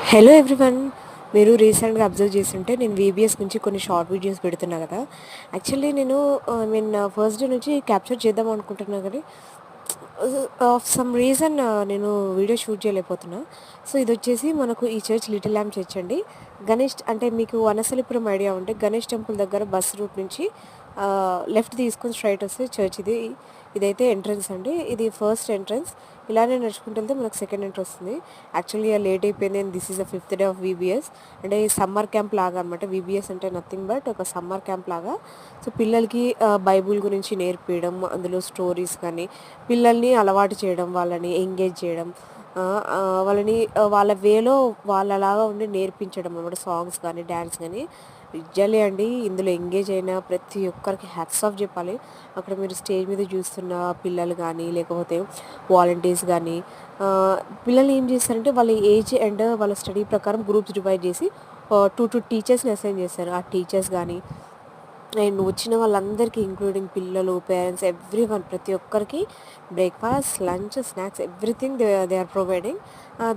Hello everyone. మీరు రీసెంట్గా observe చేస్తుంటే నేను వీబీఎస్ నుంచి కొన్ని షార్ట్ వీడియోస్ పెడుతున్నా కదా. యాక్చువల్లీ నేను ఫస్ట్ డే నుంచి క్యాప్చర్ చేద్దాం అనుకుంటున్నా కానీ ఆఫ్ సమ్ రీజన్ నేను వీడియో షూట్ చేయలేకపోతున్నా. సో ఇది వచ్చేసి మనకు ఈ చర్చ్ లిటిల్ ల్యాంప్ చర్చ్ అండి. గణేష్ అంటే మీకు వనసలిపురం ఐడియా ఉంటే గణేష్ టెంపుల్ దగ్గర బస్ రూట్ నుంచి లెఫ్ట్ తీసుకొని స్ట్రైట్ వస్తే చర్చ్ ఇది. ఇదైతే ఎంట్రన్స్ అండి. ఇది ఫస్ట్ ఎంట్రన్స్. ఇలానే నడుచుకుంటూ వెళ్తే మనకు సెకండ్ ఎంట్రన్స్ వస్తుంది. యాక్చువల్లీ లేట్ అయిపోయింది and this is the 5th day of VBS. అంటే సమ్మర్ క్యాంప్ లాగా అనమాట. వీబీఎస్ అంటే నథింగ్ బట్ ఒక సమ్మర్ క్యాంప్ లాగా. సో పిల్లలకి బైబుల్ గురించి నేర్పించడం, అందులో స్టోరీస్ కానీ పిల్లల్ని అలవాటు చేయడం, వాళ్ళని ఎంగేజ్ చేయడం, వాళ్ళని వాళ్ళ వేలో వాళ్ళలాగా ఉండి నేర్పించడం అనమాట. సాంగ్స్ కానీ డ్యాన్స్ కానీ రిజల్లీ అండి ఇందులో ఎంగేజ్ అయిన ప్రతి ఒక్కరికి హ్యాట్స్ ఆఫ్ చెప్పాలి. అక్కడ మీరు స్టేజ్ మీద చూస్తున్న పిల్లలు కానీ లేకపోతే వాలంటీర్స్ కానీ పిల్లలు ఏం చేస్తారంటే వాళ్ళ ఏజ్ అండ్ వాళ్ళ స్టడీ ప్రకారం గ్రూప్స్ డివైడ్ చేసి 2 టీచర్స్ని అసైన్ చేస్తారు. ఆ టీచర్స్ కానీ అండ్ వచ్చిన వాళ్ళందరికీ ఇంక్లూడింగ్ పిల్లలు, పేరెంట్స్, ఎవ్రీవన్ ప్రతి ఒక్కరికి breakfast, lunch, snacks everything they are providing.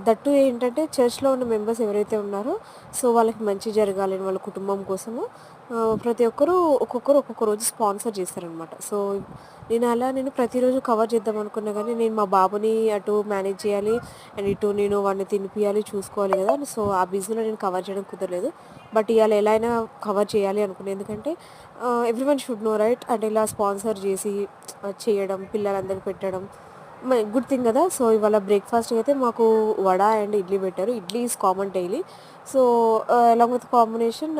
That ఏంటంటే చర్చ్లో ఉన్న మెంబర్స్ ఎవరైతే ఉన్నారో సో వాళ్ళకి మంచి జరగాలని వాళ్ళ కుటుంబం కోసము ప్రతి ఒక్కరు ఒక్కొక్క రోజు స్పాన్సర్ చేస్తారనమాట. సో నేను ప్రతిరోజు కవర్ చేద్దాం అనుకున్నా కానీ నేను మా బాబుని అటు మేనేజ్ చేయాలి అండ్ ఇటు నేను వాడిని తినిపియాలి, చూసుకోవాలి కదా. సో ఆ బిజీలో నేను కవర్ చేయడం కుదరలేదు. బట్ ఇవాళ ఎలా అయినా కవర్ చేయాలి అనుకున్నాను. ఎందుకంటే ఎవ్రీవన్ షుడ్ నో రైట్. అంటే ఇలా స్పాన్సర్ చేసి చేయడం, పిల్లలందరికీ పెట్టడం గుడ్ థింగ్ కదా. సో ఇవాళ బ్రేక్ఫాస్ట్ అయితే మాకు వడ అండ్ ఇడ్లీ పెట్టారు. Idli is common daily. So along with combination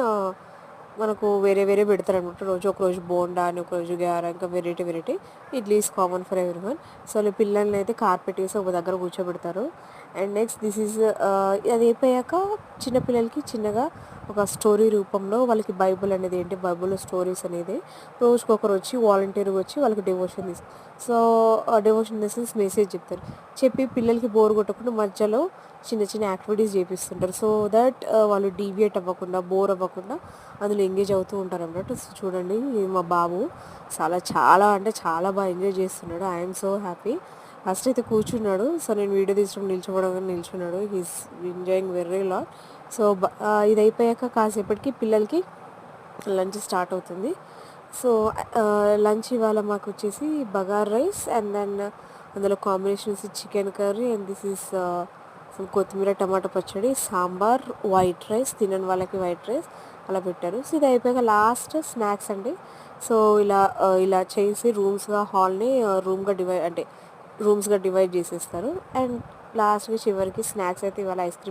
మనకు వేరే వేరే పెడతారనమాట. ఒకరోజు బోండా అని, ఒకరోజు గార, ఇంకా variety idli is common for everyone. So పిల్లల్ని అయితే కార్పెట్ వేసి ఒక దగ్గర కూర్చోబెడతారు. అండ్ నెక్స్ట్ దిస్ ఈజ్ అది అయిపోయాక చిన్నపిల్లలకి చిన్నగా ఒక స్టోరీ రూపంలో వాళ్ళకి బైబుల్ అనేది ఏంటి, బైబుల్లో స్టోరీస్ అనేది రోజుకొకరు వచ్చి వాలంటీర్గా వచ్చి వాళ్ళకి డెవోషన్ ఇస్తారు. సో డెవోషన్ మెసేజ్ చెప్తారు. చెప్పి పిల్లలకి బోర్ కొట్టకుండా మధ్యలో చిన్న చిన్న యాక్టివిటీస్ చేపిస్తుంటారు. సో దట్ వాళ్ళు డీవియేట్ అవ్వకుండా, బోర్ అవ్వకుండా అందులో ఎంగేజ్ అవుతూ ఉంటారు అన్నట్టు. సో చూడండి మా బాబు చాలా అంటే చాలా బాగా ఎంజాయ్ చేస్తున్నాడు. I'm so happy. ఫస్ట్ అయితే కూర్చున్నాడు. సో నేను వీడియో తీసడం నిల్చున్నాడు. He's enjoying very lot. So ఇది అయిపోయాక కాసేపటికి పిల్లలకి లంచ్ స్టార్ట్ అవుతుంది. సో లంచ్ ఇవాళ మాకు వచ్చేసి బగార్ రైస్ అండ్ దెన్ అందులో combinations chicken curry and this is కొత్తిమీర టమాటా పచ్చడి, సాంబార్, వైట్ రైస్, తినని వాళ్ళకి వైట్ రైస్ అలా పెట్టారు. సో ఇది అయిపోయాక లాస్ట్ స్నాక్స్ అండి. సో ఇలా చేసి హాల్ని రూమ్స్గా డివైడ్ చేసేస్తారు. అండ్ లాస్ట్గా చివరికి స్నాక్స్ అయితే ఇవాళ ఐస్ క్రీమ్